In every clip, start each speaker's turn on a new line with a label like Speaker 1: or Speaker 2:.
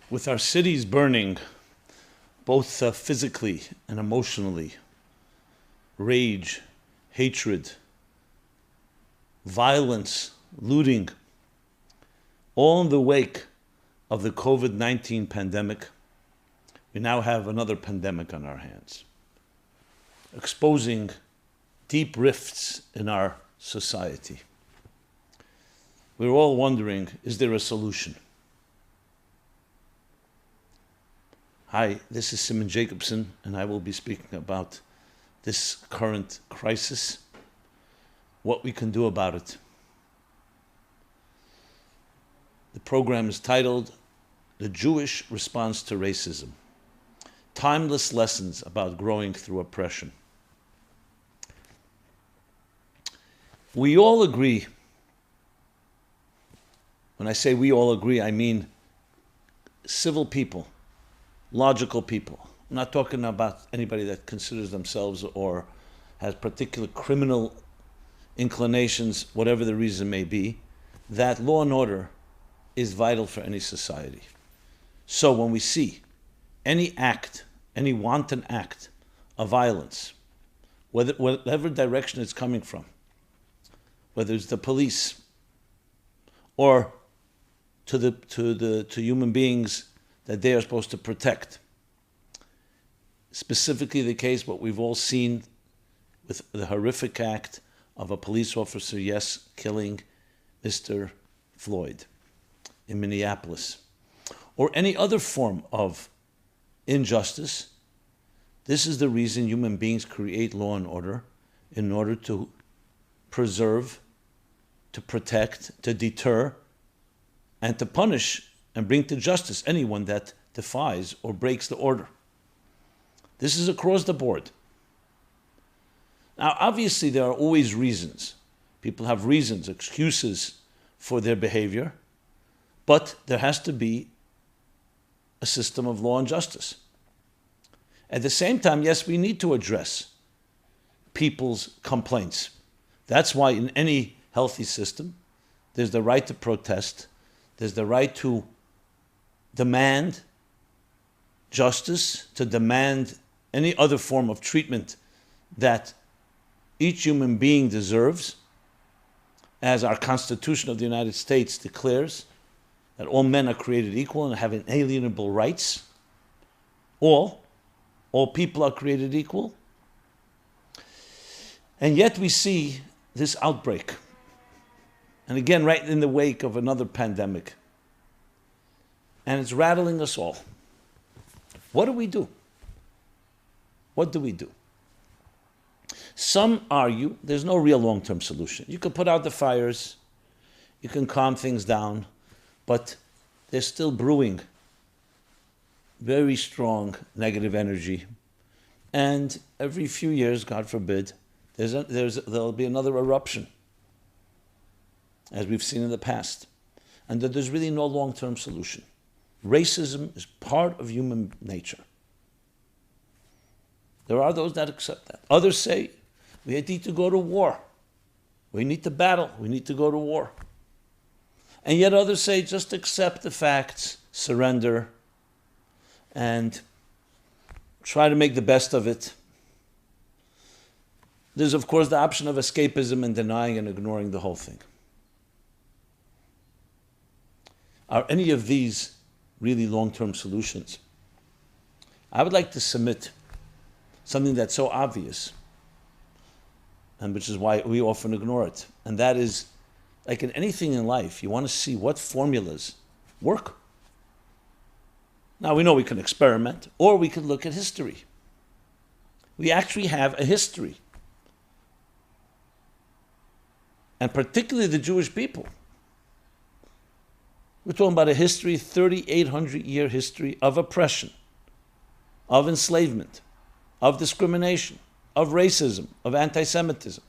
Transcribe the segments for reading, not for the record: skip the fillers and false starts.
Speaker 1: With our cities burning, both physically and emotionally, rage, hatred, violence, looting, all in the wake of the COVID-19 pandemic, we now have another pandemic on our hands, exposing deep rifts in our society. We're all wondering, is there a solution? Hi, this is Simon Jacobson, and I will be speaking about this current crisis, what we can do about it. The program is titled, The Jewish Response to Racism, Timeless Lessons About Growing Through Oppression. We all agree. When I say we all agree, I mean civil people, logical people. I'm not talking about anybody that considers themselves or has particular criminal inclinations, whatever the reason may be, that law and order is vital for any society. So when we see any act, any wanton act of violence, whatever direction it's coming from, whether it's the police or to human beings that they are supposed to protect. Specifically the case, what we've all seen with the horrific act of a police officer, yes, killing Mr. Floyd in Minneapolis, or any other form of injustice. This is the reason human beings create law and order, in order to preserve, to protect, to deter, and to punish and bring to justice anyone that defies or breaks the order. This is across the board. Now, obviously, there are always reasons. People have reasons, excuses for their behavior, but there has to be a system of law and justice. At the same time, yes, we need to address people's complaints. That's why in any healthy system, there's the right to protest, there's the right to demand justice, to demand any other form of treatment that each human being deserves, as our Constitution of the United States declares, that all men are created equal and have inalienable rights. All people are created equal. And yet we see this outbreak. And again, right in the wake of another pandemic. And it's rattling us all. What do we do? What do we do? Some argue there's no real long-term solution. You can put out the fires, you can calm things down, but there's still brewing very strong negative energy. And every few years, God forbid, there'll be another eruption, as we've seen in the past, and that there's really no long-term solution. Racism is part of human nature. There are those that accept that. Others say, we need to go to war. We need to battle. We need to go to war. And yet others say, just accept the facts, surrender, and try to make the best of it. There's, of course, the option of escapism and denying and ignoring the whole thing. Are any of these really long-term solutions? I would like to submit something that's so obvious, and which is why we often ignore it. And that is, like in anything in life, you want to see what formulas work. Now, we know we can experiment, or we can look at history. We actually have a history. And particularly the Jewish people. We're talking about a history, 3,800-year history of oppression, of enslavement, of discrimination, of racism, of anti-Semitism.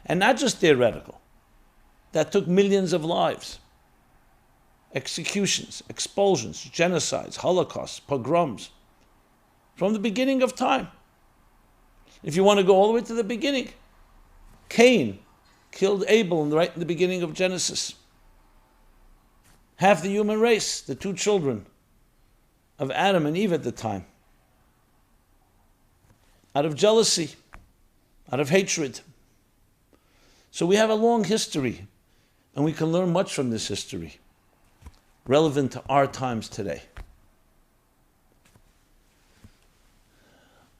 Speaker 1: And not just theoretical. That took millions of lives. Executions, expulsions, genocides, holocausts, pogroms. From the beginning of time. If you want to go all the way to the beginning, Cain killed Abel right in the beginning of Genesis. Half the human race, the two children of Adam and Eve at the time. Out of jealousy, out of hatred. So we have a long history, and we can learn much from this history, relevant to our times today.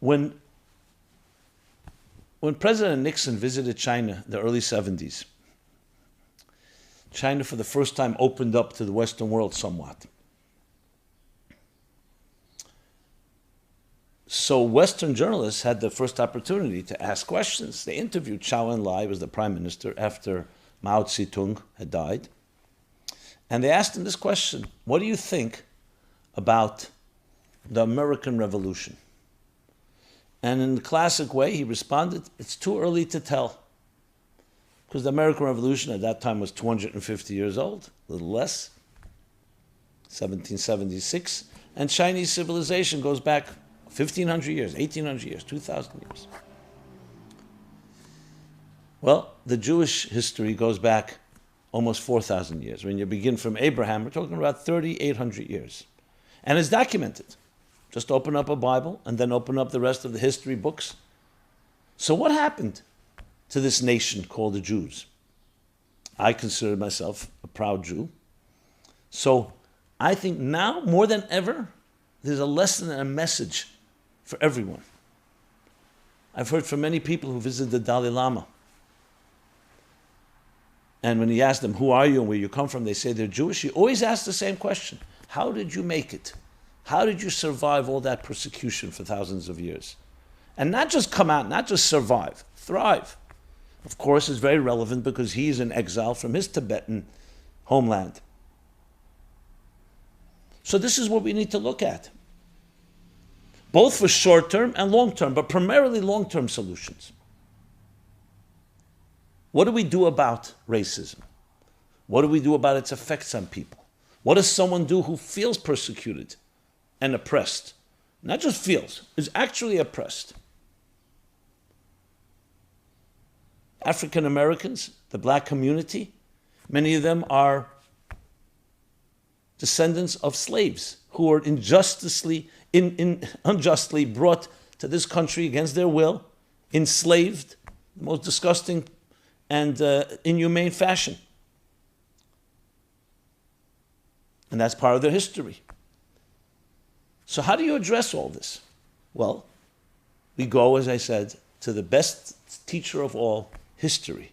Speaker 1: When President Nixon visited China in the early 70s, China for the first time opened up to the Western world somewhat. So Western journalists had the first opportunity to ask questions. They interviewed Zhou Enlai, who was the prime minister after Mao Zedong had died. And they asked him this question: what do you think about the American Revolution? And in the classic way, he responded, it's too early to tell. Because the American Revolution at that time was 250 years old, a little less, 1776. And Chinese civilization goes back 1,500 years, 1,800 years, 2,000 years. Well, the Jewish history goes back almost 4,000 years. When you begin from Abraham, we're talking about 3,800 years. And it's documented. Just open up a Bible and then open up the rest of the history books. So what happened to this nation called the Jews? I consider myself a proud Jew. So I think now, more than ever, there's a lesson and a message for everyone. I've heard from many people who visited the Dalai Lama. And when he asked them, who are you and where you come from, they say they're Jewish. He always asks the same question: how did you make it? How did you survive all that persecution for thousands of years? And not just come out, not just survive, thrive. Of course, it's very relevant because he is in exile from his Tibetan homeland. So this is what we need to look at, both for short-term and long-term, but primarily long-term solutions. What do we do about racism? What do we do about its effects on people? What does someone do who feels persecuted and oppressed? Not just feels, is actually oppressed. African Americans, the black community, many of them are descendants of slaves who were unjustly brought to this country against their will, enslaved, the most disgusting and inhumane fashion. And that's part of their history. So how do you address all this? Well, we go, as I said, to the best teacher of all, history,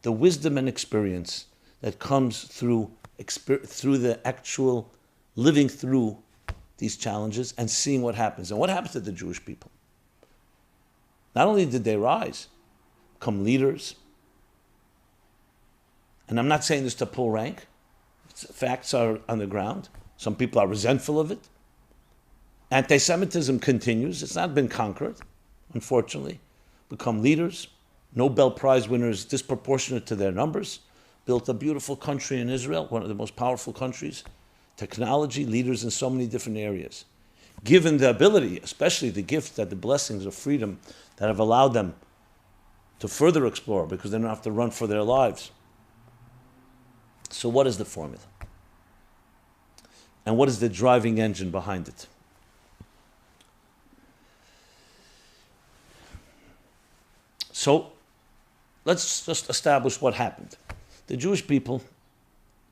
Speaker 1: the wisdom and experience that comes through the actual living through these challenges and seeing what happens. And what happened to the Jewish people? Not only did they rise, become leaders, and I'm not saying this to pull rank, facts are on the ground. Some people are resentful of it. Anti-Semitism continues. It's not been conquered, unfortunately. Become leaders, Nobel Prize winners disproportionate to their numbers, built a beautiful country in Israel, one of the most powerful countries, technology, leaders in so many different areas. Given the ability, especially the gift that the blessings of freedom that have allowed them to further explore because they don't have to run for their lives. So what is the formula? And what is the driving engine behind it? So let's just establish what happened. The Jewish people,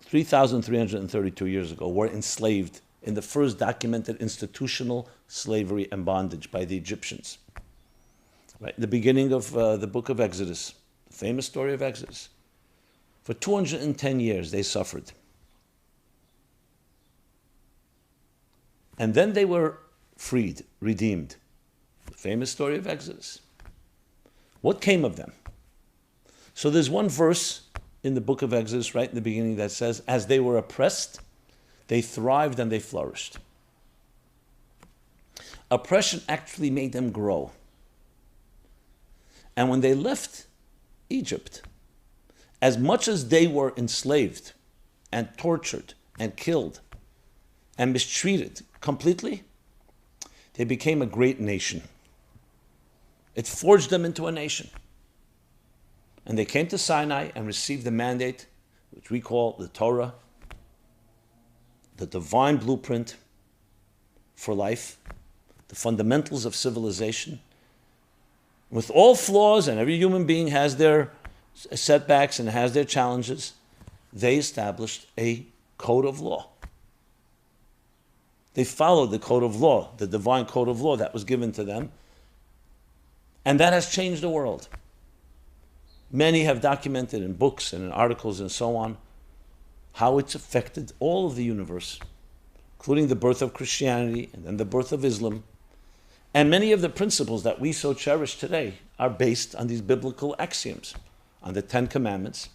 Speaker 1: 3,332 years ago, were enslaved in the first documented institutional slavery and bondage by the Egyptians. Right, the beginning of the book of Exodus, the famous story of Exodus. For 210 years they suffered. And then they were freed, redeemed. The famous story of Exodus. What came of them? So there's one verse in the book of Exodus, right in the beginning, that says, as they were oppressed, they thrived and they flourished. Oppression actually made them grow. And when they left Egypt, as much as they were enslaved and tortured and killed and mistreated completely, they became a great nation. It forged them into a nation. And they came to Sinai and received the mandate, which we call the Torah, the divine blueprint for life, the fundamentals of civilization, with all flaws, and every human being has their setbacks and has their challenges, they established a code of law. They followed the code of law, the divine code of law that was given to them, and that has changed the world. Many have documented in books and in articles and so on how it's affected all of the universe, including the birth of Christianity and then the birth of Islam. And many of the principles that we so cherish today are based on these biblical axioms, on the 10 Commandments,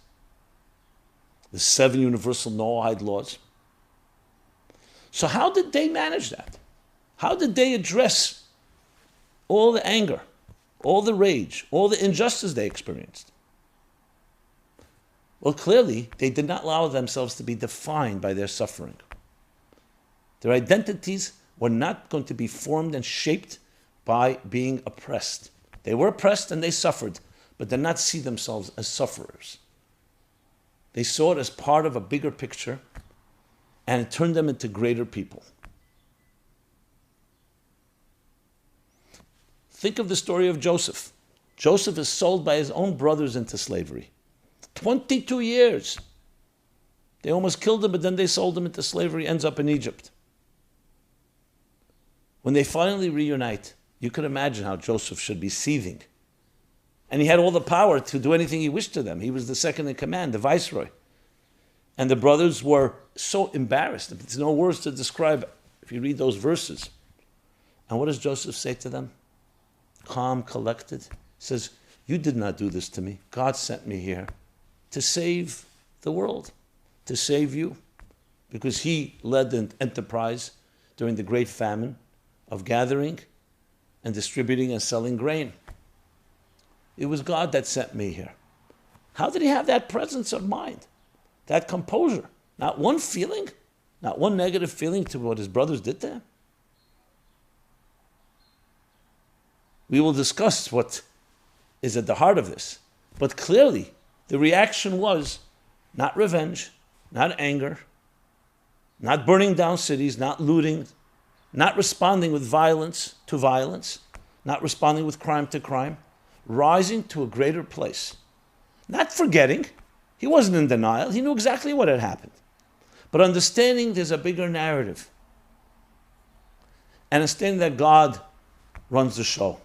Speaker 1: the 7 universal Noahide laws. So how did they manage that? How did they address all the anger, all the rage, all the injustice they experienced? Well, clearly, they did not allow themselves to be defined by their suffering. Their identities were not going to be formed and shaped by being oppressed. They were oppressed and they suffered, but did not see themselves as sufferers. They saw it as part of a bigger picture, and it turned them into greater people. Think of the story of Joseph. Joseph is sold by his own brothers into slavery. 22 years. They almost killed him, but then they sold him into slavery, ends up in Egypt. When they finally reunite, you could imagine how Joseph should be seething. And he had all the power to do anything he wished to them. He was the second in command, the viceroy. And the brothers were so embarrassed. There's no words to describe if you read those verses. And what does Joseph say to them? Calm, collected. He says, you did not do this to me. God sent me here to save the world, to save you. Because he led the enterprise during the great famine of gathering and distributing and selling grain. It was God that sent me here. How did he have that presence of mind? That composure? Not one feeling? Not one negative feeling to what his brothers did to him? We will discuss what is at the heart of this. But clearly, the reaction was not revenge, not anger, not burning down cities, not looting, not responding with violence to violence, not responding with crime to crime, rising to a greater place. Not forgetting. He wasn't in denial. He knew exactly what had happened. But understanding there's a bigger narrative. And understanding that God runs the show.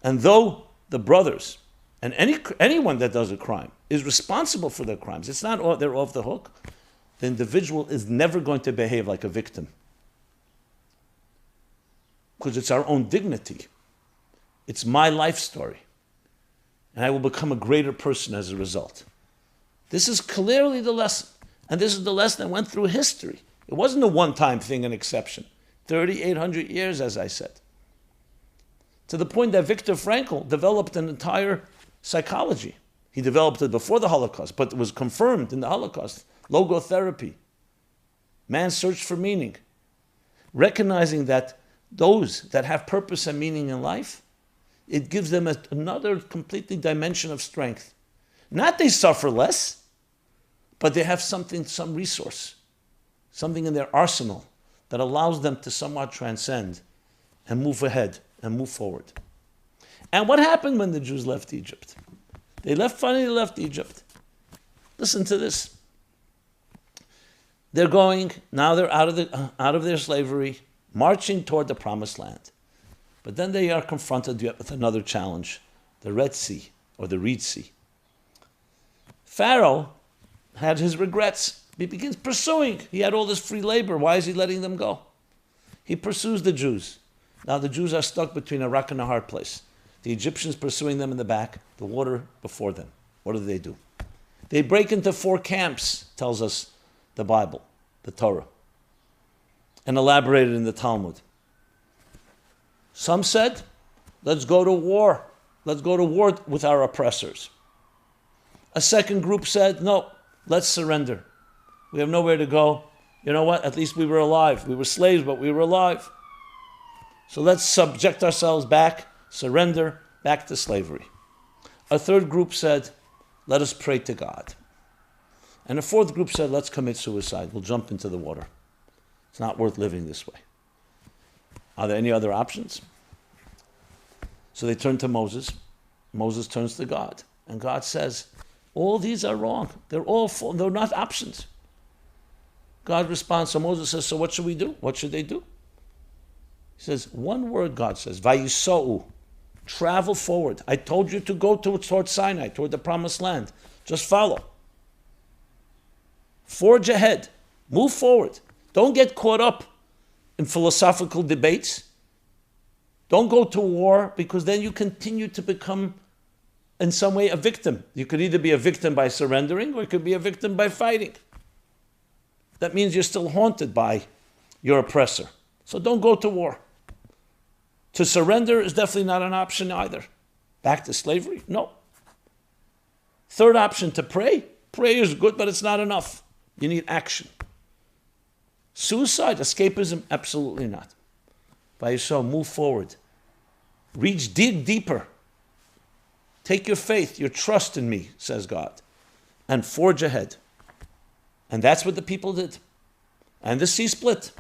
Speaker 1: And though the brothers and anyone that does a crime is responsible for their crimes, it's not they're off the hook, the individual is never going to behave like a victim. Because it's our own dignity. It's my life story. And I will become a greater person as a result. This is clearly the lesson. And this is the lesson that went through history. It wasn't a one-time thing, an exception. 3,800 years, as I said. To the point that Viktor Frankl developed an entire psychology. He developed it before the Holocaust, but it was confirmed in the Holocaust. Logotherapy. Man's search for meaning. Recognizing that those that have purpose and meaning in life, it gives them another completely dimension of strength. Not they suffer less, but they have something, some resource, something in their arsenal that allows them to somewhat transcend and move ahead and move forward. And what happened when the Jews left Egypt? Finally left Egypt. Listen to this. They're going, now they're out of their slavery, marching toward the promised land. But then they are confronted yet with another challenge, the Red Sea, or the Reed Sea. Pharaoh had his regrets. He begins pursuing. He had all this free labor. Why is he letting them go? He pursues the Jews. Now the Jews are stuck between a rock and a hard place. The Egyptians pursuing them in the back, the water before them. What do? They break into 4 camps, tells us the Bible, the Torah, and elaborated in the Talmud. Some said, let's go to war. Let's go to war with our oppressors. A second group said, no, let's surrender. We have nowhere to go. You know what? At least we were alive. We were slaves, but we were alive. So let's subject ourselves back, surrender, back to slavery. A third group said, let us pray to God. And a fourth group said, let's commit suicide. We'll jump into the water. It's not worth living this way. Are there any other options? So they turn to Moses. Moses turns to God. And God says, all these are wrong. They're not options. God responds. So Moses says, so what should we do? What should they do? He says, one word, God says, Vayisou, travel forward. I told you to go towards Sinai, toward the promised land. Just follow. Forge ahead. Move forward. Don't get caught up in philosophical debates. Don't go to war, because then you continue to become, in some way, a victim. You could either be a victim by surrendering, or you could be a victim by fighting. That means you're still haunted by your oppressor. So don't go to war. To surrender is definitely not an option either. Back to slavery? No. Third option, to pray. Prayer is good, but it's not enough. You need action. Suicide, escapism? Absolutely not. By yourself, move forward. Reach deeper. Take your faith, your trust in me, says God, and forge ahead. And that's what the people did. And the sea split.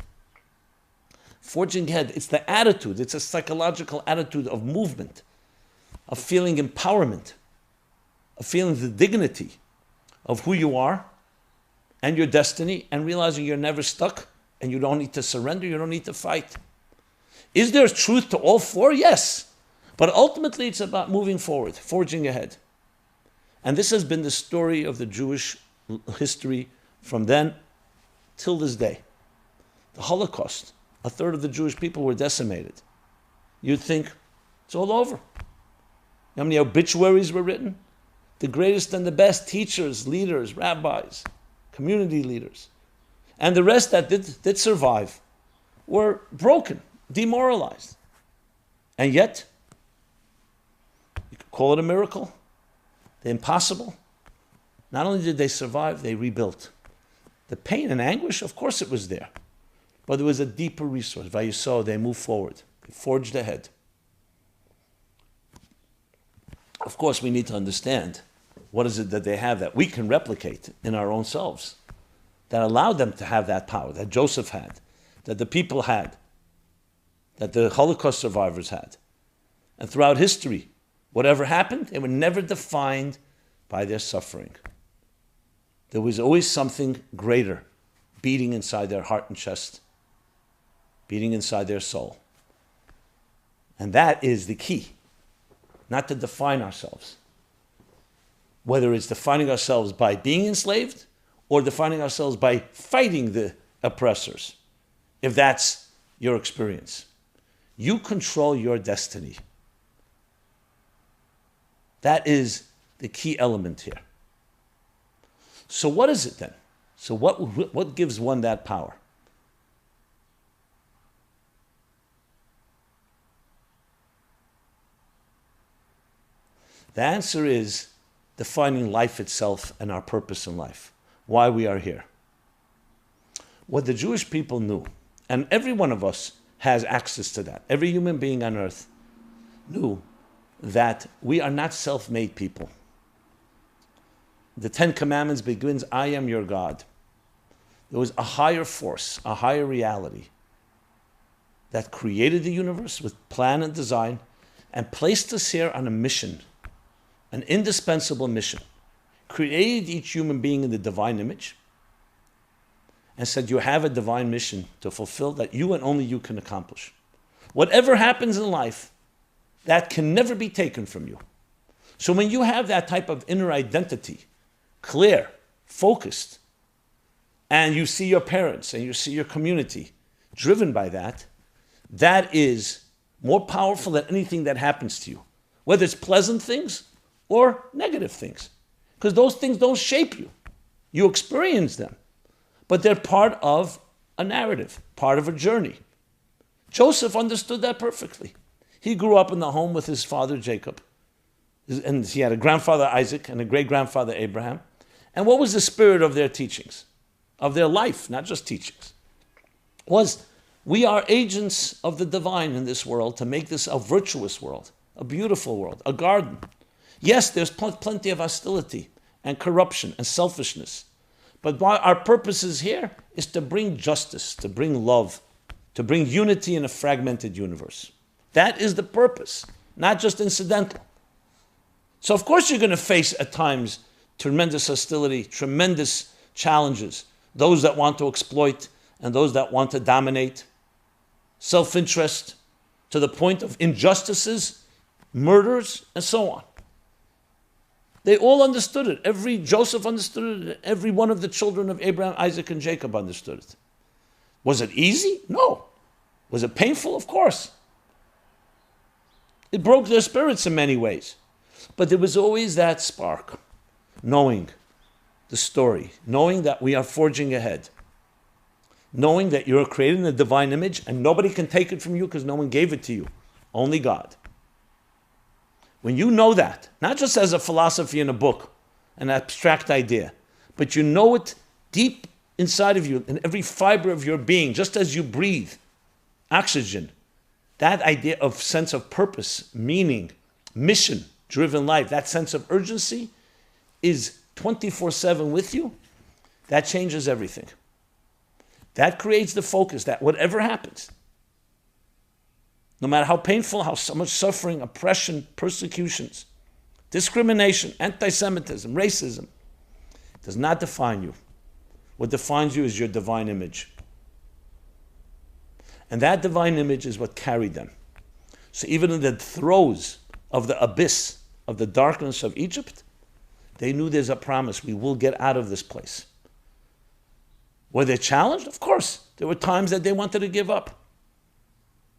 Speaker 1: Forging ahead, it's the attitude, it's a psychological attitude of movement, of feeling empowerment, of feeling the dignity of who you are and your destiny, and realizing you're never stuck and you don't need to surrender, you don't need to fight. Is there truth to all four? Yes. But ultimately it's about moving forward, forging ahead. And this has been the story of the Jewish history from then till this day. The Holocaust, a third of the Jewish people were decimated. You'd think it's all over. How many obituaries were written? The greatest and the best teachers, leaders, rabbis, community leaders. And the rest that did survive were broken, demoralized. And yet, you could call it a miracle, the impossible. Not only did they survive, they rebuilt. The pain and anguish, of course it was there. But there was a deeper resource. Vayisou, they moved forward. They forged ahead. Of course, we need to understand what is it that they have that we can replicate in our own selves, that allowed them to have that power, that Joseph had, that the people had, that the Holocaust survivors had. And throughout history, whatever happened, they were never defined by their suffering. There was always something greater beating inside their heart and chest, beating inside their soul. And that is the key, not to define ourselves. Whether it's defining ourselves by being enslaved or defining ourselves by fighting the oppressors, if that's your experience. You control your destiny. That is the key element here. So what is it then? So what gives one that power? The answer is defining life itself and our purpose in life, why we are here. What the Jewish people knew, and every one of us has access to that, every human being on earth knew that we are not self-made people. The Ten Commandments begins, I am your God. There was a higher force, a higher reality that created the universe with plan and design and placed us here on a mission, an indispensable mission, created each human being in the divine image and said, you have a divine mission to fulfill that you and only you can accomplish. Whatever happens in life, that can never be taken from you. So when you have that type of inner identity, clear, focused, and you see your parents and you see your community driven by that, that is more powerful than anything that happens to you, whether it's pleasant things or negative things, because those things don't shape you. You experience them, but they're part of a narrative, part of a journey. Joseph understood that perfectly. He grew up in the home with his father Jacob, and he had a grandfather Isaac and a great-grandfather Abraham. And what was the spirit of their teachings, of their life, not just teachings? Was, we are agents of the divine in this world to make this a virtuous world, a beautiful world, a garden. Yes, there's plenty of hostility and corruption and selfishness. But our purpose is here is to bring justice, to bring love, to bring unity in a fragmented universe. That is the purpose, not just incidental. So of course you're going to face at times tremendous hostility, tremendous challenges, those that want to exploit and those that want to dominate, self-interest to the point of injustices, murders, and so on. They all understood it. Joseph understood it. Every one of the children of Abraham, Isaac, and Jacob understood it. Was it easy? No. Was it painful? Of course. It broke their spirits in many ways. But there was always that spark, knowing the story, knowing that we are forging ahead, knowing that you're created in the divine image and nobody can take it from you because no one gave it to you, only God. When you know that, not just as a philosophy in a book, an abstract idea, but you know it deep inside of you, in every fiber of your being, just as you breathe oxygen, that idea of sense of purpose, meaning, mission-driven life, that sense of urgency is 24/7 with you, that changes everything. That creates the focus that whatever happens, no matter how painful, how so much suffering, oppression, persecutions, discrimination, anti-Semitism, racism, does not define you. What defines you is your divine image. And that divine image is what carried them. So even in the throes of the abyss, of the darkness of Egypt, they knew there's a promise, we will get out of this place. Were they challenged? Of course. There were times that they wanted to give up.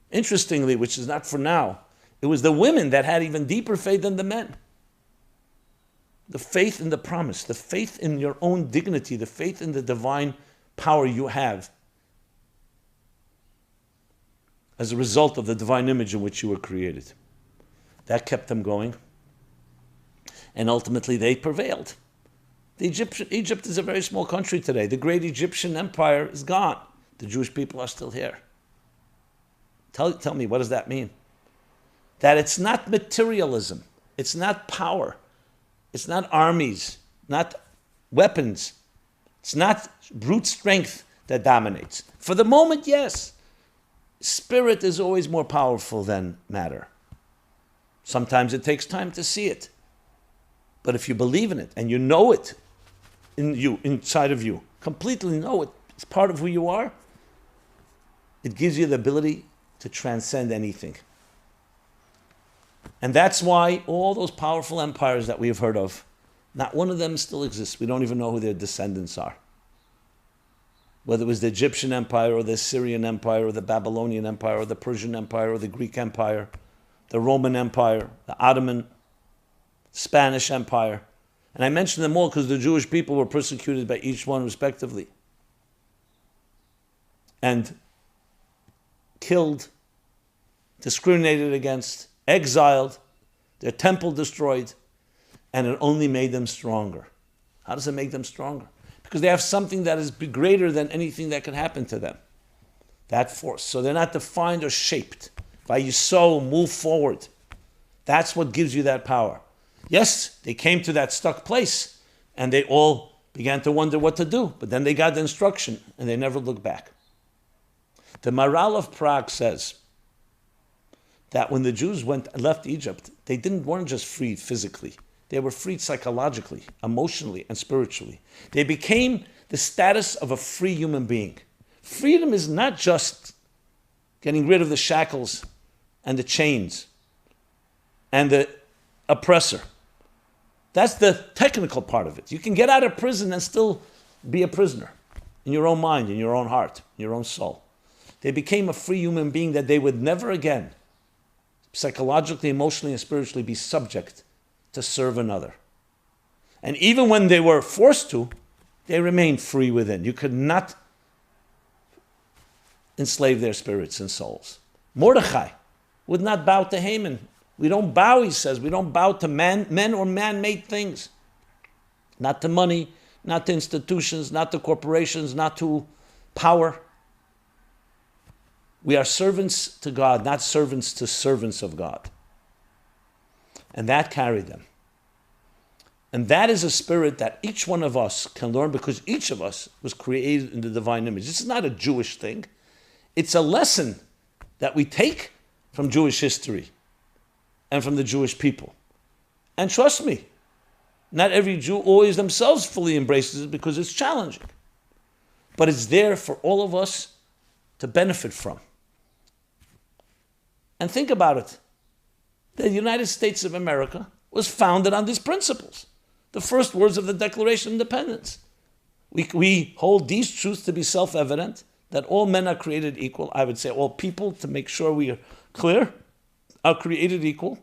Speaker 1: Interestingly, which is not for now, it was the women that had even deeper faith than the men. The faith in the promise, the faith in your own dignity, the faith in the divine power you have as a result of the divine image in which you were created. That kept them going. And ultimately they prevailed. Egypt is a very small country today. The great Egyptian empire is gone. The Jewish people are still here. Tell me, what does that mean? That it's not materialism. It's not power. It's not armies, not weapons. It's not brute strength that dominates. For the moment, yes. Spirit is always more powerful than matter. Sometimes it takes time to see it. But if you believe in it and you know it in you, inside of you, completely know it, it's part of who you are, it gives you the ability to transcend anything. And that's why all those powerful empires that we have heard of, not one of them still exists. We don't even know who their descendants are. Whether it was the Egyptian Empire or the Syrian Empire or the Babylonian Empire or the Persian Empire or the Greek Empire, the Roman Empire, the Ottoman, Spanish Empire. And I mention them all because the Jewish people were persecuted by each one respectively. And killed, discriminated against, exiled, their temple destroyed, and it only made them stronger. How does it make them stronger? Because they have something that is greater than anything that can happen to them. That force. So they're not defined or shaped. By your soul, move forward. That's what gives you that power. Yes, they came to that stuck place, and they all began to wonder what to do, but then they got the instruction, and they never looked back. The Maharal of Prague says that when the Jews left Egypt, they weren't just freed physically. They were freed psychologically, emotionally, and spiritually. They became the status of a free human being. Freedom is not just getting rid of the shackles and the chains and the oppressor. That's the technical part of it. You can get out of prison and still be a prisoner in your own mind, in your own heart, in your own soul. They became a free human being that they would never again, psychologically, emotionally, and spiritually, be subject to serve another. And even when they were forced to, they remained free within. You could not enslave their spirits and souls. Mordechai would not bow to Haman. We don't bow, he says. We don't bow to men or man-made things. Not to money, not to institutions, not to corporations, not to power. We are servants to God, not servants to servants of God. And that carried them. And that is a spirit that each one of us can learn because each of us was created in the divine image. This is not a Jewish thing. It's a lesson that we take from Jewish history and from the Jewish people. And trust me, not every Jew always themselves fully embraces it because it's challenging. But it's there for all of us to benefit from. And think about it. The United States of America was founded on these principles. The first words of the Declaration of Independence. We hold these truths to be self-evident, that all men are created equal. I would say all people, to make sure we are clear, are created equal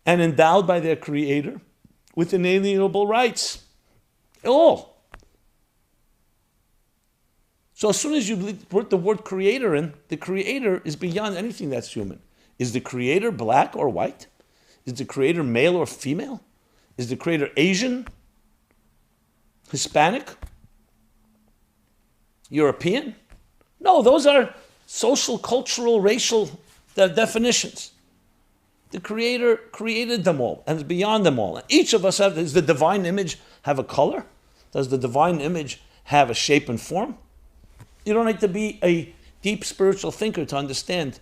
Speaker 1: and endowed by their Creator with inalienable rights. All. So as soon as you put the word Creator in, the Creator is beyond anything that's human. Is the Creator black or white? Is the Creator male or female? Is the Creator Asian? Hispanic? European? No, those are social, cultural, racial definitions. The Creator created them all and is beyond them all. Each of us does the divine image have a color? Does the divine image have a shape and form? You don't need to be a deep spiritual thinker to understand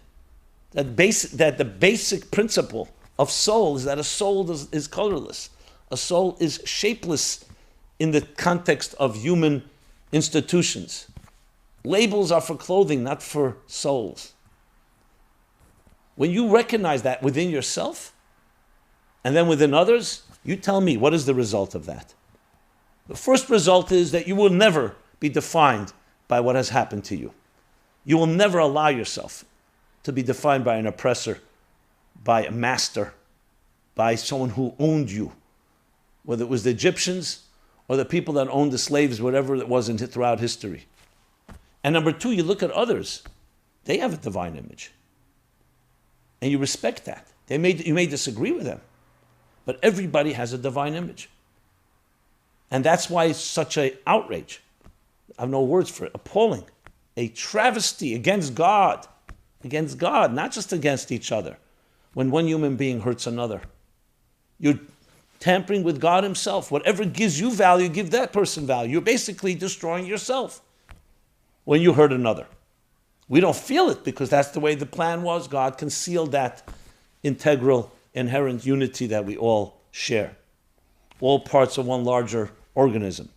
Speaker 1: that the basic principle of soul is that a soul is colorless. A soul is shapeless in the context of human institutions. Labels are for clothing, not for souls. When you recognize that within yourself and then within others, you tell me, what is the result of that? The first result is that you will never be defined by what has happened to you. You will never allow yourself to be defined by an oppressor, by a master, by someone who owned you, whether it was the Egyptians or the people that owned the slaves, whatever it was throughout history. And number two, you look at others. They have a divine image. And you respect that. You may disagree with them, but everybody has a divine image. And that's why it's such an outrage. I have no words for it. Appalling. A travesty against God. Against God, not just against each other. When one human being hurts another. You're tampering with God himself. Whatever gives you value, give that person value. You're basically destroying yourself when you hurt another. We don't feel it because that's the way the plan was. God concealed that integral, inherent unity that we all share. All parts of one larger organism.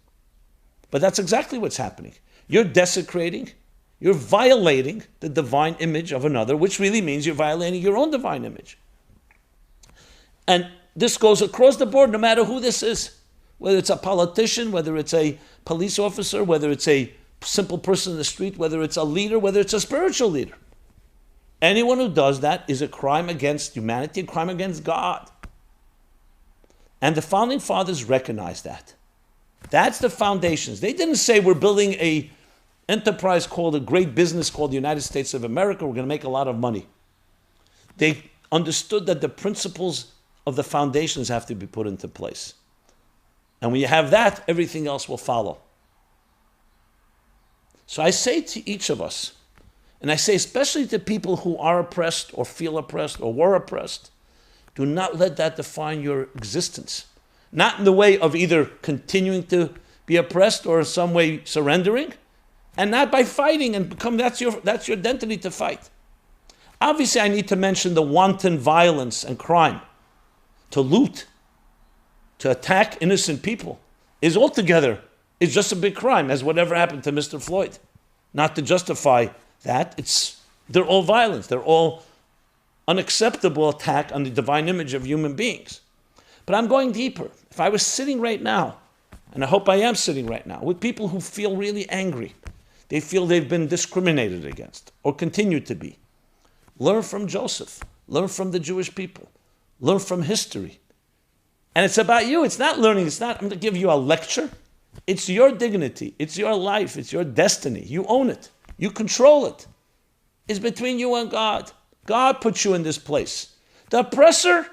Speaker 1: But that's exactly what's happening. You're desecrating, you're violating the divine image of another, which really means you're violating your own divine image. And this goes across the board, no matter who this is. Whether it's a politician, whether it's a police officer, whether it's a simple person in the street, whether it's a leader, whether it's a spiritual leader. Anyone who does that is a crime against humanity, a crime against God. And the founding fathers recognized that. That's the foundations. They didn't say we're building a enterprise called a great business called the United States of America. We're going to make a lot of money. They understood that the principles of the foundations have to be put into place. And when you have that, everything else will follow. So I say to each of us, and I say especially to people who are oppressed or feel oppressed or were oppressed, do not let that define your existence. Not in the way of either continuing to be oppressed or in some way surrendering, and not by fighting and become that's your identity to fight. Obviously, I need to mention the wanton violence and crime. To loot, to attack innocent people is just a big crime, as whatever happened to Mr. Floyd. Not to justify that, they're all violence. They're all unacceptable attack on the divine image of human beings. But I'm going deeper. If I was sitting right now, and I hope I am sitting right now, with people who feel really angry, they feel they've been discriminated against, or continue to be, learn from Joseph, learn from the Jewish people, learn from history. And it's about you. It's not learning. I'm going to give you a lecture. It's your dignity. It's your life. It's your destiny. You own it. You control it. It's between you and God. God put you in this place. The oppressor,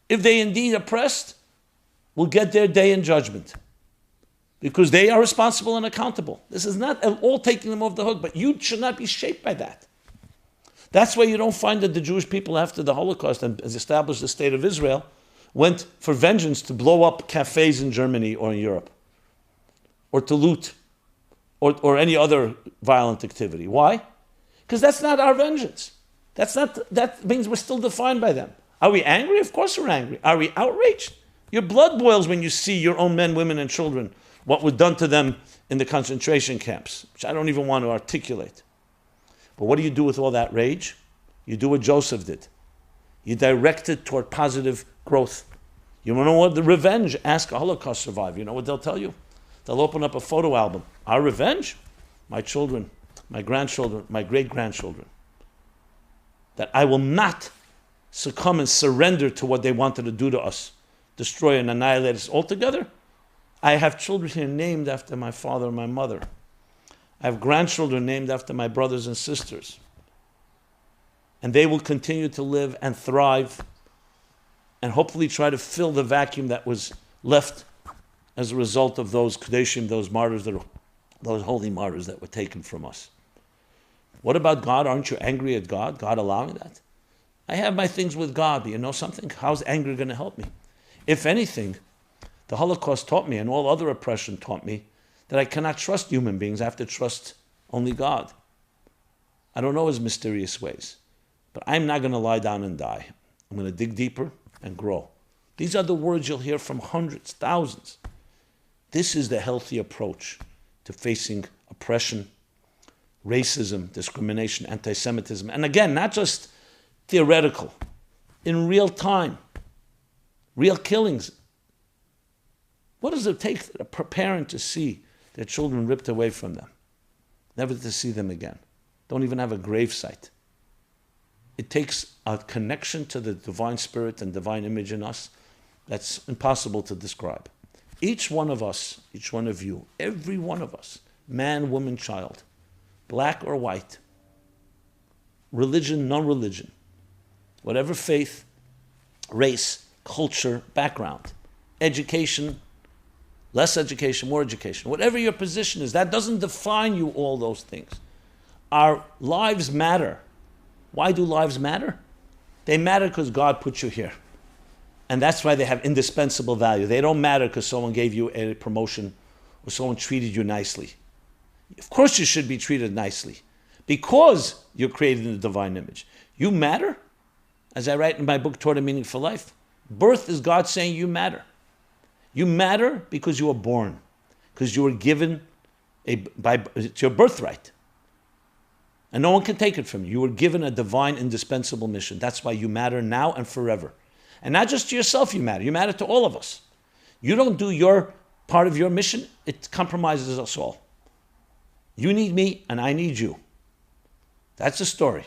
Speaker 1: if they indeed oppressed, will get their day in judgment. Because they are responsible and accountable. This is not at all taking them off the hook, but you should not be shaped by that. That's why you don't find that the Jewish people after the Holocaust and established the state of Israel went for vengeance to blow up cafes in Germany or in Europe, or to loot, or any other violent activity. Why? Because that's not our vengeance. That means we're still defined by them. Are we angry? Of course we're angry. Are we outraged? Your blood boils when you see your own men, women, and children, what was done to them in the concentration camps, which I don't even want to articulate. But what do you do with all that rage? You do what Joseph did. You direct it toward positive growth. You want to know what the revenge? Ask a Holocaust survivor. You know what they'll tell you? They'll open up a photo album. Our revenge? My children, my grandchildren, my great-grandchildren. That I will not succumb and surrender to what they wanted to do to us, destroy and annihilate us altogether. I have children here named after my father and my mother. I have grandchildren named after my brothers and sisters. And they will continue to live and thrive and hopefully try to fill the vacuum that was left as a result of those Kadeshim, those martyrs, those holy martyrs that were taken from us. What about God? Aren't you angry at God? God allowing that? I have my things with God, but you know something? How's anger going to help me? If anything, the Holocaust taught me, and all other oppression taught me, that I cannot trust human beings. I have to trust only God. I don't know his mysterious ways, but I'm not going to lie down and die. I'm going to dig deeper and grow. These are the words you'll hear from hundreds, thousands. This is the healthy approach to facing oppression, racism, discrimination, anti-Semitism. And again, not just theoretical, in real time, real killings. What does it take for a parent to see their children ripped away from them, never to see them again, don't even have a gravesite? It takes a connection to the divine spirit and divine image in us that's impossible to describe. Each one of us, each one of you, every one of us, man, woman, child, black or white, religion, non-religion, whatever faith, race, culture, background, education, less education, more education, whatever your position is, that doesn't define you, all those things. Our lives matter. Why do lives matter? They matter because God put you here. And that's why they have indispensable value. They don't matter because someone gave you a promotion or someone treated you nicely. Of course you should be treated nicely because you're created in the divine image. You matter. As I write in my book, Toward a Meaningful Life, birth is God saying you matter. You matter because you were born, because you were given it's your birthright. And no one can take it from you. You were given a divine, indispensable mission. That's why you matter now and forever. And not just to yourself you matter. You matter to all of us. You don't do your part of your mission, it compromises us all. You need me and I need you. That's the story.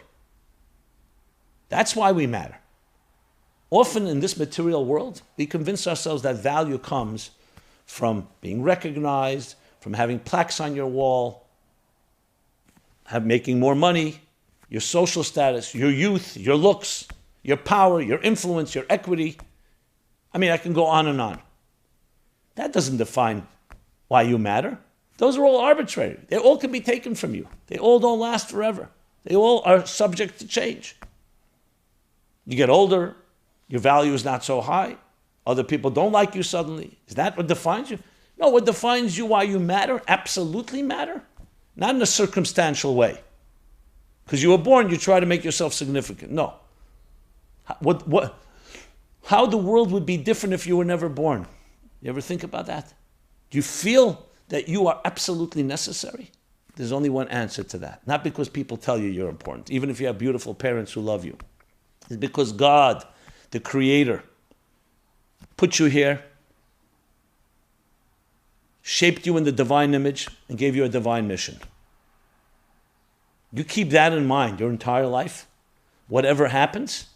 Speaker 1: That's why we matter. Often in this material world, we convince ourselves that value comes from being recognized, from having plaques on your wall, making more money, your social status, your youth, your looks, your power, your influence, your equity. I mean, I can go on and on. That doesn't define why you matter. Those are all arbitrary. They all can be taken from you. They all don't last forever. They all are subject to change. You get older, your value is not so high. Other people don't like you suddenly. Is that what defines you? No, what defines you, why you matter, absolutely matter. Not in a circumstantial way. Because you were born, you try to make yourself significant. No. How the world would be different if you were never born. You ever think about that? Do you feel that you are absolutely necessary? There's only one answer to that. Not because people tell you you're important, even if you have beautiful parents who love you. It's because God, the Creator, put you here, shaped you in the divine image, and gave you a divine mission. You keep that in mind your entire life. Whatever happens,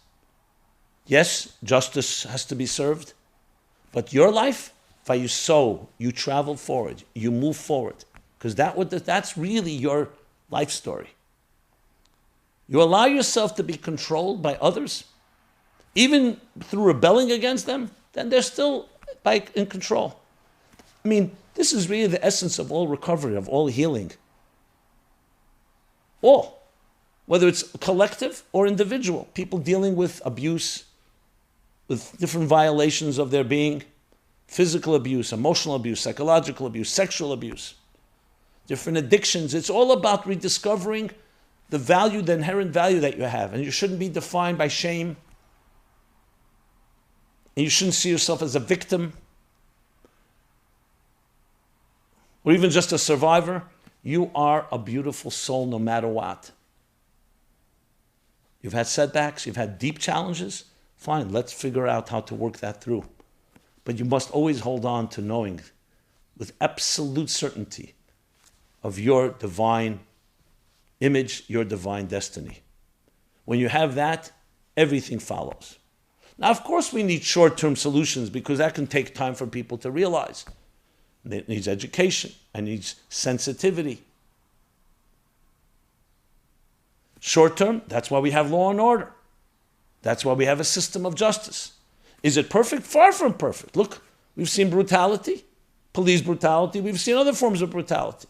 Speaker 1: yes, justice has to be served, but your life, you travel forward, you move forward, because that's really your life story. You allow yourself to be controlled by others, even through rebelling against them, then they're still in control. I mean, this is really the essence of all recovery, of all healing. All. Whether it's collective or individual. People dealing with abuse, with different violations of their being, physical abuse, emotional abuse, psychological abuse, sexual abuse, different addictions. It's all about rediscovering the value, the inherent value that you have. And you shouldn't be defined by shame. And you shouldn't see yourself as a victim or even just a survivor. You are a beautiful soul no matter what. You've had setbacks, you've had deep challenges. Fine, let's figure out how to work that through. But you must always hold on to knowing with absolute certainty of your divine image, your divine destiny. When you have that, everything follows. Now, of course, we need short-term solutions because that can take time for people to realize. It needs education, it needs sensitivity. Short-term, that's why we have law and order. That's why we have a system of justice. Is it perfect? Far from perfect. Look, we've seen brutality, police brutality, we've seen other forms of brutality.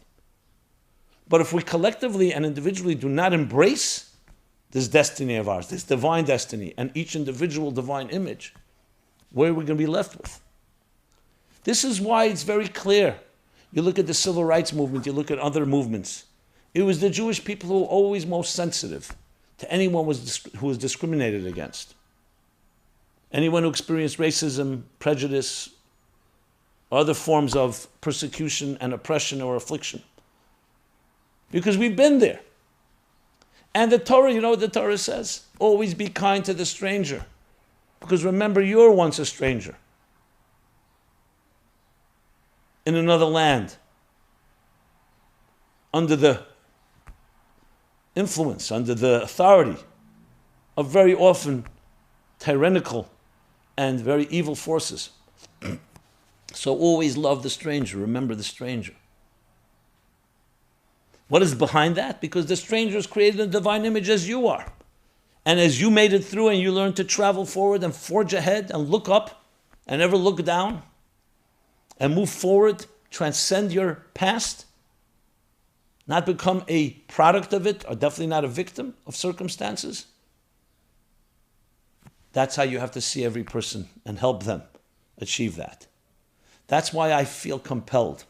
Speaker 1: But if we collectively and individually do not embrace this destiny of ours, this divine destiny, and each individual divine image, where are we going to be left with? This is why it's very clear. You look at the civil rights movement, you look at other movements. It was the Jewish people who were always most sensitive to anyone who was discriminated against. Anyone who experienced racism, prejudice, or other forms of persecution and oppression or affliction. Because we've been there. And the Torah, you know what the Torah says? Always be kind to the stranger. Because remember, you were once a stranger in another land, under the influence, under the authority of very often tyrannical and very evil forces. So always love the stranger, remember the stranger. What is behind that? Because the stranger is created in a divine image as you are. And as you made it through and you learned to travel forward and forge ahead and look up and never look down and move forward, transcend your past, not become a product of it, or definitely not a victim of circumstances. That's how you have to see every person and help them achieve that. That's why I feel compelled.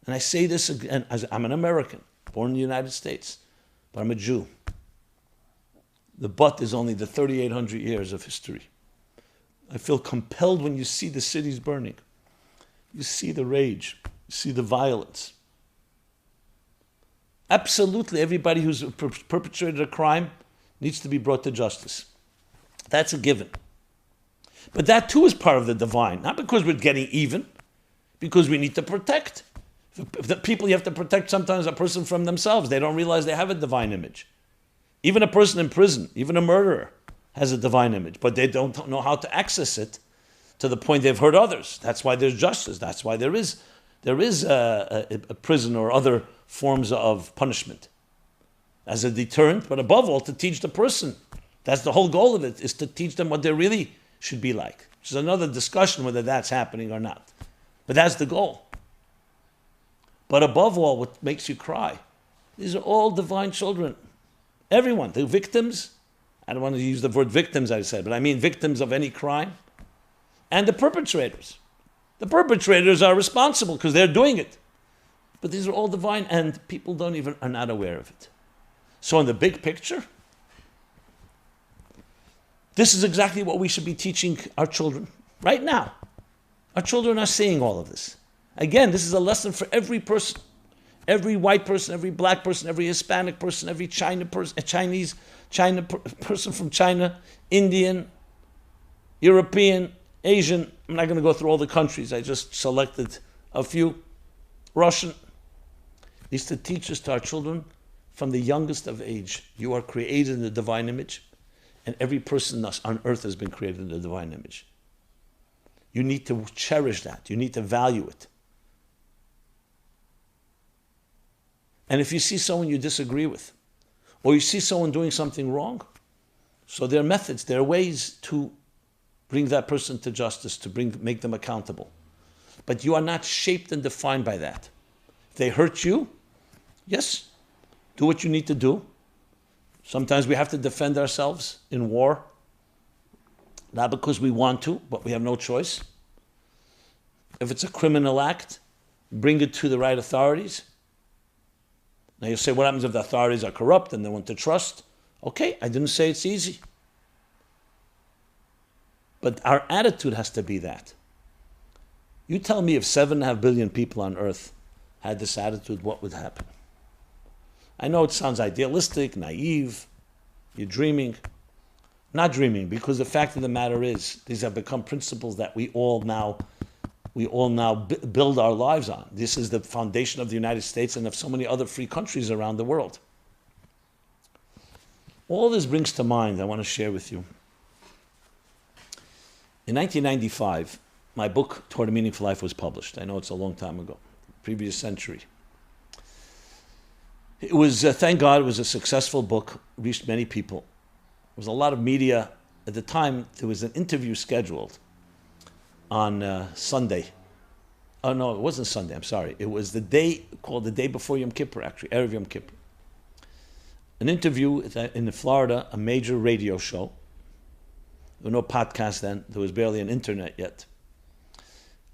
Speaker 1: And I say this again, as I'm an American, born in the United States, but I'm a Jew. The but is only the 3,800 years of history. I feel compelled when you see the cities burning. You see the rage, you see the violence. Absolutely, everybody who's perpetrated a crime needs to be brought to justice. That's a given. But that too is part of the divine, not because we're getting even, because we need to protect. The people you have to protect sometimes a person from themselves. They don't realize they have a divine image. Even a person in prison, even a murderer, has a divine image, but they don't know how to access it to the point they've hurt others. That's why there's justice. That's why there is a prison or other forms of punishment as a deterrent, but above all, to teach the person. That's the whole goal of it, is to teach them what they really should be like. Which is another discussion whether that's happening or not. But that's the goal. But above all, what makes you cry, these are all divine children. Everyone, the victims, I don't want to use the word victims, I said, but I mean victims of any crime, and the perpetrators. The perpetrators are responsible because they're doing it. But these are all divine, and people are not aware of it. So in the big picture, this is exactly what we should be teaching our children right now. Our children are seeing all of this. Again, this is a lesson for every person, every white person, every black person, every Hispanic person, every Chinese person from China, Indian, European, Asian. I'm not going to go through all the countries. I just selected a few. Russian. Needs to teach us to our children from the youngest of age. You are created in the divine image, and every person on earth has been created in the divine image. You need to cherish that. You need to value it. And if you see someone you disagree with, or you see someone doing something wrong, so there are methods, there are ways to bring that person to justice, to make them accountable. But you are not shaped and defined by that. If they hurt you, yes, do what you need to do. Sometimes we have to defend ourselves in war, not because we want to, but we have no choice. If it's a criminal act, bring it to the right authorities. Now you say, what happens if the authorities are corrupt and they want to trust? Okay, I didn't say it's easy. But our attitude has to be that. You tell me if 7.5 billion people on earth had this attitude, what would happen? I know it sounds idealistic, naive, you're dreaming. Not dreaming, because the fact of the matter is, these have become principles that we all now build our lives on. This is the foundation of the United States and of so many other free countries around the world. All this brings to mind, I want to share with you. In 1995, my book, Toward a Meaningful Life, was published. I know it's a long time ago, previous century. It was, thank God, it was a successful book, reached many people. There was a lot of media. At the time, there was an interview scheduled on Sunday. Oh, no, it wasn't Sunday, I'm sorry. It was the day, called the day before Yom Kippur, actually, Erev Yom Kippur. An interview in Florida, a major radio show. There were no podcasts then. There was barely an internet yet.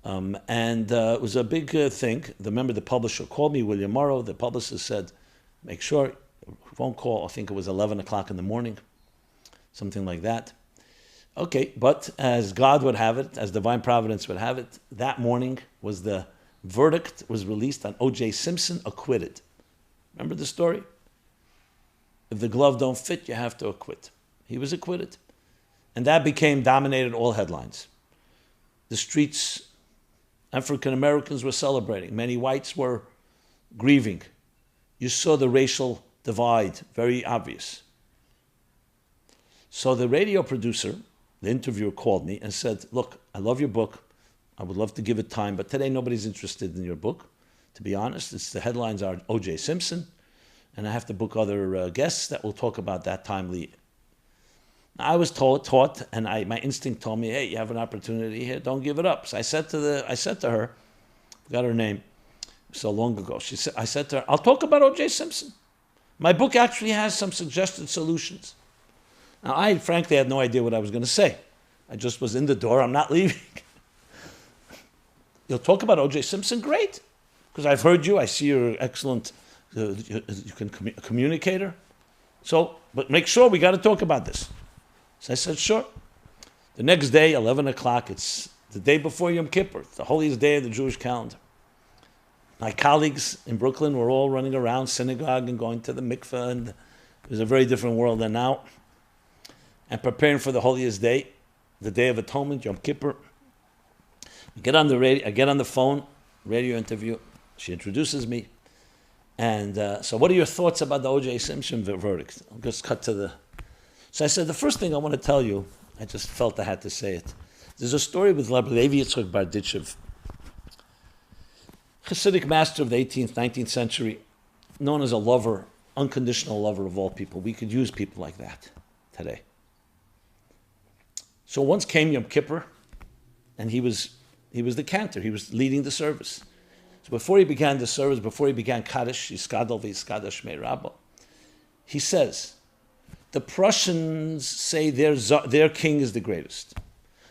Speaker 1: It was a big thing. The publisher called me, William Morrow. The publicist said, make sure, phone call, I think it was 11 o'clock in the morning, something like that. Okay, but as God would have it, as divine providence would have it, that morning was the verdict was released on O.J. Simpson, acquitted. Remember the story? If the glove don't fit, you have to acquit. He was acquitted. And that dominated all headlines. The streets, African Americans were celebrating. Many whites were grieving. You saw the racial divide, very obvious. So the radio producer, the interviewer, called me and said, look, I love your book. I would love to give it time, but today nobody's interested in your book. To be honest, the headlines are O.J. Simpson, and I have to book other guests that will talk about that timely. I was taught, and my instinct told me, hey, you have an opportunity here, don't give it up. So I said to her, forgot her name, so long ago. I said to her, I'll talk about O.J. Simpson. My book actually has some suggested solutions. Now, I frankly had no idea what I was going to say. I just was in the door, I'm not leaving. You'll talk about O.J. Simpson? Great. Because I've heard you, I see you're excellent, you can communicator. So, but make sure we got to talk about this. So I said, sure. The next day, 11 o'clock, it's the day before Yom Kippur, the holiest day of the Jewish calendar. My colleagues in Brooklyn were all running around synagogue and going to the mikveh, and it was a very different world than now. And preparing for the holiest day, the Day of Atonement, Yom Kippur. I get on the phone, radio interview. She introduces me. And so what are your thoughts about the O.J. Simpson verdict? I'll just cut to the... So I said, the first thing I want to tell you, I just felt I had to say it. There's a story with Levi Yitzchak Berditchev, Hasidic master of the 18th, 19th century, known as a lover, unconditional lover of all people. We could use people like that today. So once came Yom Kippur, and he was the cantor. He was leading the service. So before he began the service, before he began Kaddish, Yiskadal v'Yiskadash Shmei Rabba, he says, the Prussians say their king is the greatest.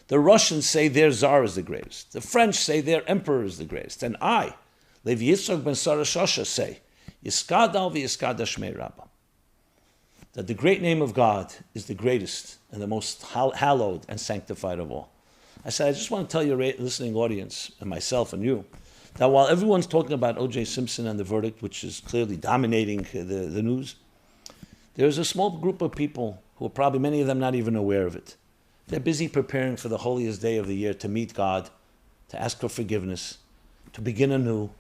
Speaker 1: The Russians say their czar is the greatest. The French say their emperor is the greatest. And I, Levi Yitzchak ben Sarah Shosha, say, Yiskadal v'Yiskadash Shmei Rabba, that the great name of God is the greatest and the most hallowed and sanctified of all. I said, I just want to tell your listening audience, and myself and you, that while everyone's talking about O.J. Simpson and the verdict, which is clearly dominating the news, there's a small group of people who are probably, many of them, not even aware of it. They're busy preparing for the holiest day of the year to meet God, to ask for forgiveness, to begin anew,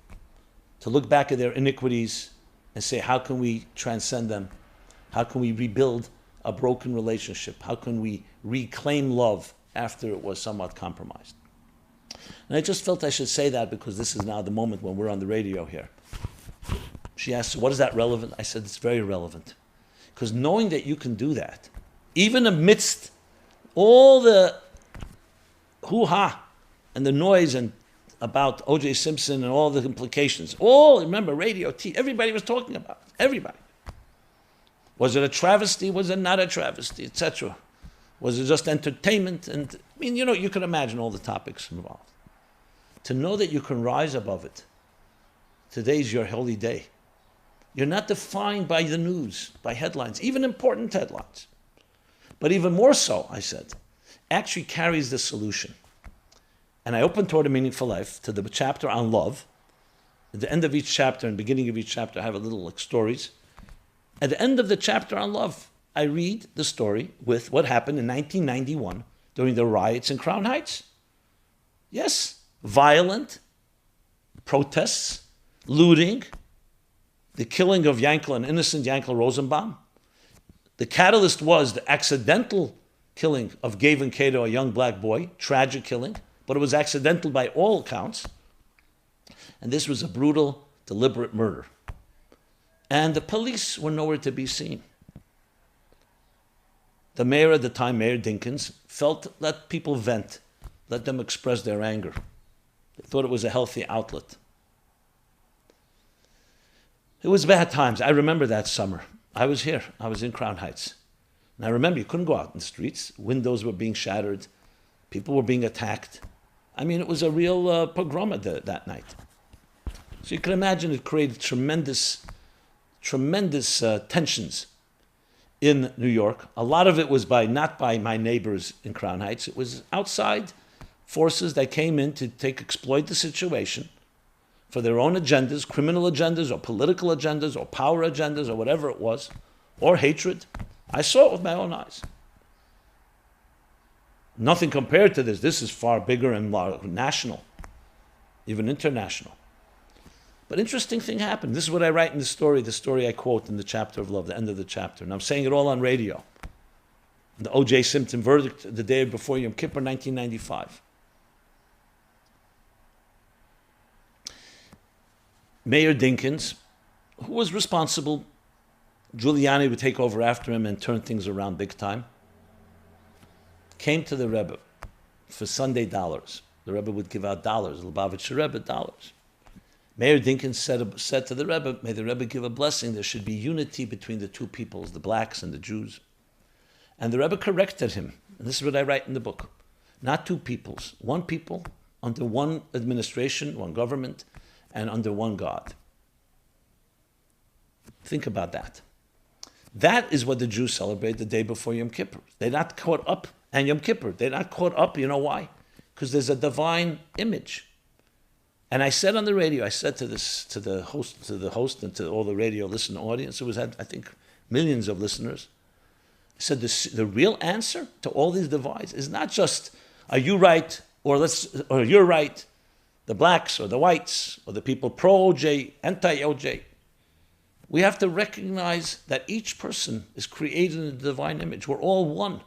Speaker 1: to look back at their iniquities and say, how can we transcend them? How can we rebuild a broken relationship? How can we reclaim love after it was somewhat compromised? And I just felt I should say that because this is now the moment when we're on the radio here. She asked, what is that relevant? I said, it's very relevant. Because knowing that you can do that, even amidst all the hoo-ha and the noise and about O.J. Simpson and all the implications, remember, radio, TV, everybody was talking about it, everybody. Was it a travesty? Was it not a travesty, etc.? Was it just entertainment? And I mean, you can imagine all the topics involved. To know that you can rise above it. Today's your holy day. You're not defined by the news, by headlines, even important headlines. But even more so, I said, actually carries the solution. And I opened toward a meaningful life to the chapter on love. At the end of each chapter and beginning of each chapter, I have a little like stories. At the end of the chapter on love, I read the story with what happened in 1991 during the riots in Crown Heights. Yes, violent protests, looting, the killing of Yankel, an innocent Yankel Rosenbaum. The catalyst was the accidental killing of Gavin Cato, a young black boy, tragic killing, but it was accidental by all accounts. And this was a brutal, deliberate murder. And the police were nowhere to be seen. The mayor at the time, Mayor Dinkins, felt let people vent, let them express their anger. They thought it was a healthy outlet. It was bad times. I remember that summer. I was here. I was in Crown Heights. And I remember you couldn't go out in the streets. Windows were being shattered. People were being attacked. I mean, it was a real pogrom that night. So you can imagine it created tremendous tensions in New York. A lot of it was not by my neighbors in Crown Heights. It was outside forces that came in to exploit the situation for their own agendas, criminal agendas or political agendas or power agendas or whatever it was, or hatred. I saw it with my own eyes. Nothing compared to this. This is far bigger and more national, even international. But interesting thing happened. This is what I write in the story I quote in the chapter of love, the end of the chapter. And I'm saying it all on radio. The O.J. Simpson verdict the day before Yom Kippur, 1995. Mayor Dinkins, who was responsible, Giuliani would take over after him and turn things around big time, came to the Rebbe for Sunday dollars. The Rebbe would give out dollars, Lubavitcher Rebbe dollars. Mayor Dinkins said to the Rebbe, may the Rebbe give a blessing, there should be unity between the two peoples, the blacks and the Jews. And the Rebbe corrected him, and this is what I write in the book. Not two peoples, one people under one administration, one government, and under one God. Think about that. That is what the Jews celebrate the day before Yom Kippur. They're not caught up, and Yom Kippur, they're not caught up, you know why? Because there's a divine image. And I said on the radio, I said to the host and to all the radio listening audience, who had, I think, millions of listeners, I said the real answer to all these divides is not just, are you right, or you're right, the blacks or the whites or the people pro-OJ, anti-OJ. We have to recognize that each person is created in the divine image. We're all one,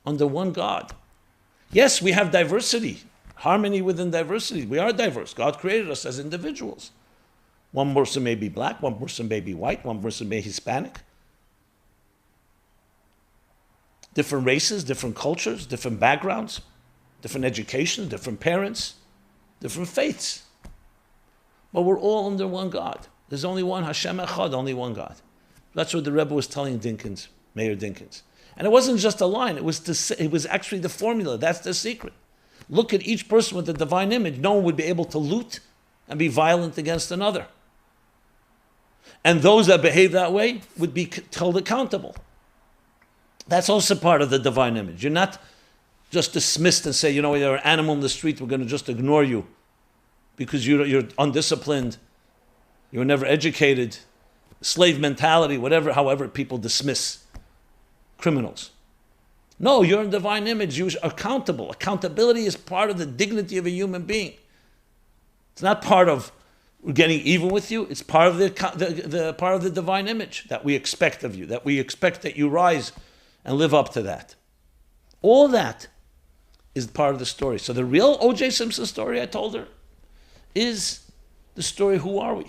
Speaker 1: under one God. Yes, we have diversity, harmony within diversity. We are diverse. God created us as individuals. One person may be black, one person may be white, one person may be Hispanic. Different races, different cultures, different backgrounds, different educations, different parents, different faiths. But we're all under one God. There's only one Hashem Echad, only one God. That's what the Rebbe was telling Dinkins, Mayor Dinkins. And it wasn't just a line, it was actually the formula. That's the secret. Look at each person with the divine image. No one would be able to loot and be violent against another. And those that behave that way would be held accountable. That's also part of the divine image. You're not just dismissed and say, you know, you're an animal in the street, we're going to just ignore you because you're undisciplined, you were never educated, slave mentality, whatever, however people dismiss criminals. No, you're in divine image, you're accountable. Accountability is part of the dignity of a human being. It's not part of getting even with you, it's part of the part of the divine image that we expect of you, that we expect that you rise and live up to that. All that is part of the story. So the real O.J. Simpson story, I told her, is the story, who are we?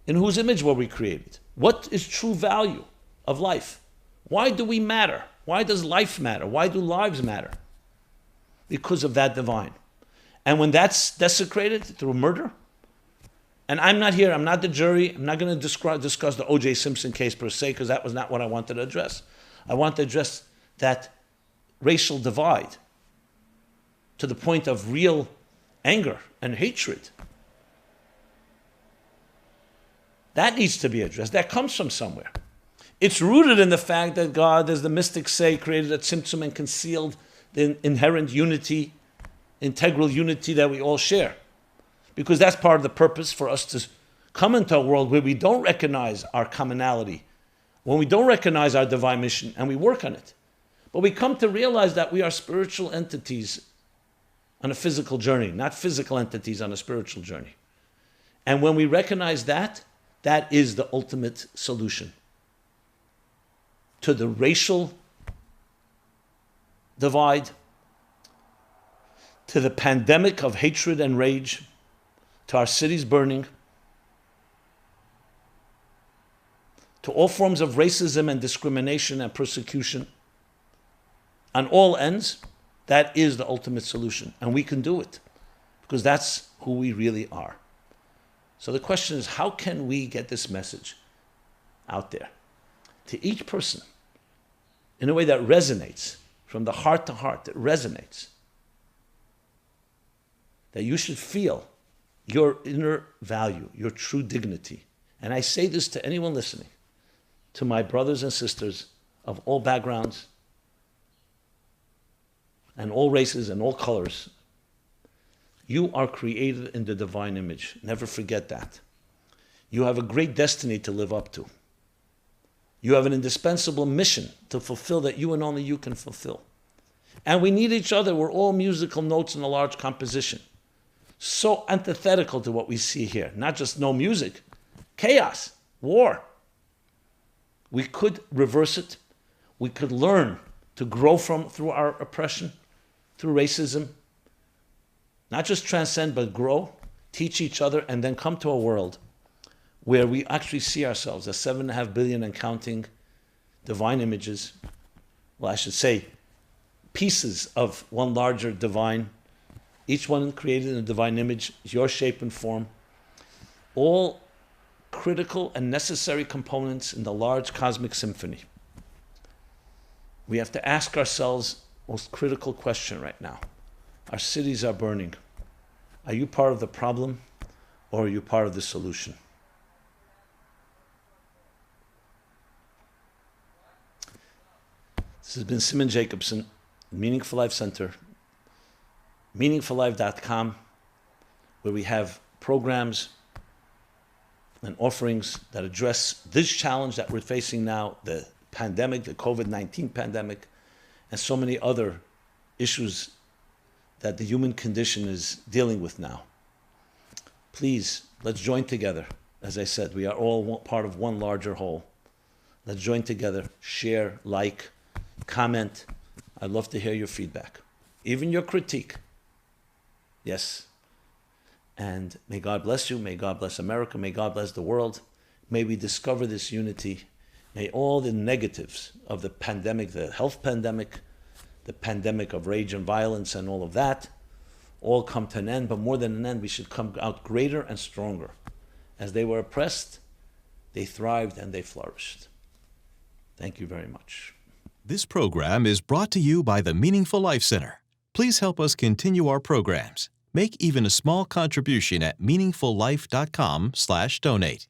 Speaker 1: In whose image were we created? What is true value of life? Why do we matter? Why does life matter? Why do lives matter? Because of that divine. And when that's desecrated through murder, and I'm not here, I'm not the jury, I'm not going to discuss the O.J. Simpson case per se, because that was not what I wanted to address. I want to address that racial divide to the point of real anger and hatred. That needs to be addressed. That comes from somewhere. It's rooted in the fact that God, as the mystics say, created a tzimtzum and concealed the inherent unity, integral unity that we all share. Because that's part of the purpose for us to come into a world where we don't recognize our commonality, when we don't recognize our divine mission, and we work on it. But we come to realize that we are spiritual entities on a physical journey, not physical entities on a spiritual journey. And when we recognize that, that is the ultimate solution to the racial divide, to the pandemic of hatred and rage, to our cities burning, to all forms of racism and discrimination and persecution, on all ends. That is the ultimate solution. And we can do it because that's who we really are. So the question is, how can we get this message out there to each person in a way that resonates from the heart to heart, that resonates, that you should feel your inner value, your true dignity. And I say this to anyone listening, to my brothers and sisters of all backgrounds and all races and all colors. You are created in the divine image. Never forget that. You have a great destiny to live up to. You have an indispensable mission to fulfill that you and only you can fulfill. And we need each other. We're all musical notes in a large composition. So antithetical to what we see here. Not just no music, chaos, war. We could reverse it. We could learn to grow through our oppression, through racism. Not just transcend, but grow, teach each other, and then come to a world where we actually see ourselves as 7.5 billion and counting divine images. Well, I should say pieces of one larger divine, each one created in a divine image, your shape and form, all critical and necessary components in the large cosmic symphony. We have to ask ourselves the most critical question right now. Our cities are burning. Are you part of the problem or are you part of the solution? This has been Simon Jacobson, Meaningful Life Center, meaningfullife.com, where we have programs and offerings that address this challenge that we're facing now, the pandemic, the COVID-19 pandemic, and so many other issues that the human condition is dealing with now. Please, let's join together. As I said, we are all part of one larger whole. Let's join together, share, like, comment. I'd love to hear your feedback, even your critique. Yes. And may God bless you. May God bless America. May God bless the world. May we discover this unity. May all the negatives of the pandemic, the health pandemic, the pandemic of rage and violence and all of that, all come to an end. But more than an end, we should come out greater and stronger. As they were oppressed, they thrived and they flourished. Thank you very much.
Speaker 2: This program is brought to you by the Meaningful Life Center. Please help us continue our programs. Make even a small contribution at meaningfullife.com/donate.